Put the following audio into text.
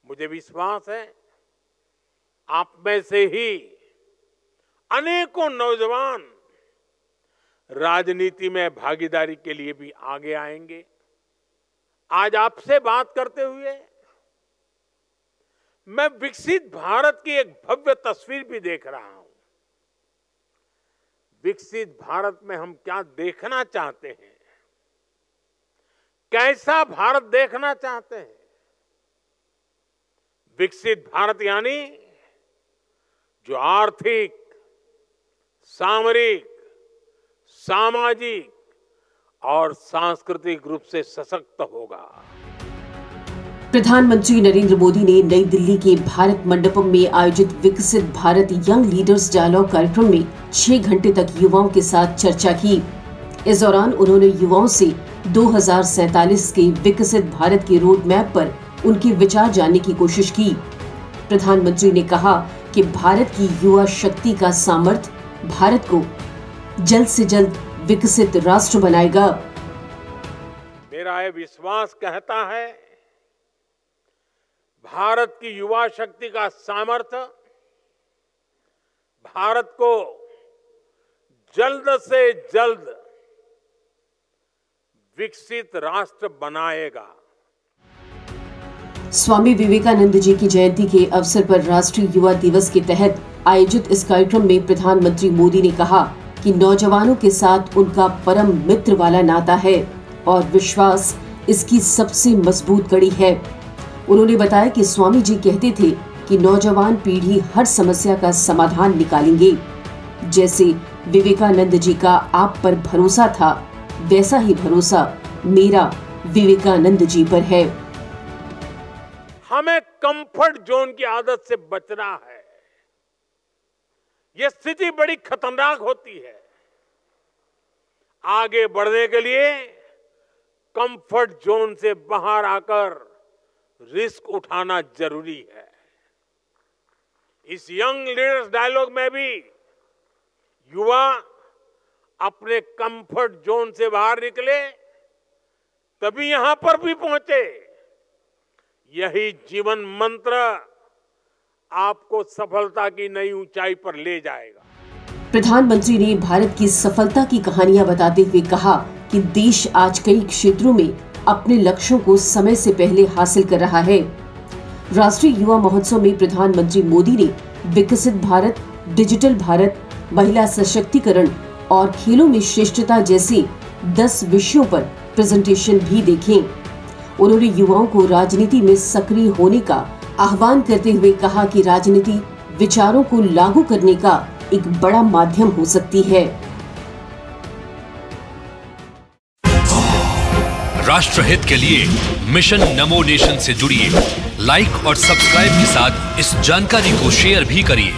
मुझे विश्वास है आप में से ही अनेकों नौजवान राजनीति में भागीदारी के लिए भी आगे आएंगे। आज आपसे बात करते हुए मैं विकसित भारत की एक भव्य तस्वीर भी देख रहा हूं। विकसित भारत में हम क्या देखना चाहते हैं, कैसा भारत देखना चाहते हैं। विकसित भारत यानी जो आर्थिक, सामरिक, सामाजिक और सांस्कृतिक रूप से सशक्त होगा। प्रधानमंत्री नरेंद्र मोदी ने नई दिल्ली के भारत मंडपम में आयोजित विकसित भारत यंग लीडर्स डायलॉग कार्यक्रम में 6 घंटे तक युवाओं के साथ चर्चा की। इस दौरान उन्होंने युवाओं से 2047 के विकसित भारत के रोड मैप पर उनके विचार जानने की कोशिश की। प्रधानमंत्री ने कहा कि भारत की युवा शक्ति का सामर्थ्य भारत को जल्द से जल्द विकसित राष्ट्र बनाएगा। मेरा यह विश्वास कहता है भारत की युवा शक्ति का सामर्थ्य भारत को जल्द से जल्द विकसित राष्ट्र बनाएगा। स्वामी विवेकानंद जी की जयंती के अवसर पर राष्ट्रीय युवा दिवस के तहत आयोजित इस कार्यक्रम में प्रधानमंत्री मोदी ने कहा कि नौजवानों के साथ उनका परम मित्र वाला नाता है और विश्वास इसकी सबसे मजबूत कड़ी है। उन्होंने बताया कि स्वामी जी कहते थे कि नौजवान पीढ़ी हर समस्या का समाधान निकालेंगे। जैसे विवेकानंद जी का आप पर भरोसा था, वैसा ही भरोसा मेरा विवेकानंद जी पर है। हमें कंफर्ट जोन की आदत से बचना है। यह स्थिति बड़ी खतरनाक होती है। आगे बढ़ने के लिए कंफर्ट जोन से बाहर आकर रिस्क उठाना जरूरी है। इस यंग लीडर्स डायलॉग में भी युवा अपने कंफर्ट जोन से बाहर निकले तभी यहां पर भी पहुंचे। यही जीवन मंत्र आपको सफलता की नई ऊंचाई पर ले जाएगा। प्रधानमंत्री ने भारत की सफलता की कहानियां बताते हुए कहा कि देश आज कई क्षेत्रों में अपने लक्ष्यों को समय से पहले हासिल कर रहा है। राष्ट्रीय युवा महोत्सव में प्रधानमंत्री मोदी ने विकसित भारत, डिजिटल भारत, महिला सशक्तिकरण और खेलों में श्रेष्ठता जैसे 10 विषयों पर प्रेजेंटेशन भी देखे। उन्होंने युवाओं को राजनीति में सक्रिय होने का आह्वान करते हुए कहा कि राजनीति विचारों को लागू करने का एक बड़ा माध्यम हो सकती है। राष्ट्रहित के लिए मिशन नमो नेशन से जुड़िए। लाइक और सब्सक्राइब के साथ इस जानकारी को शेयर भी करिए।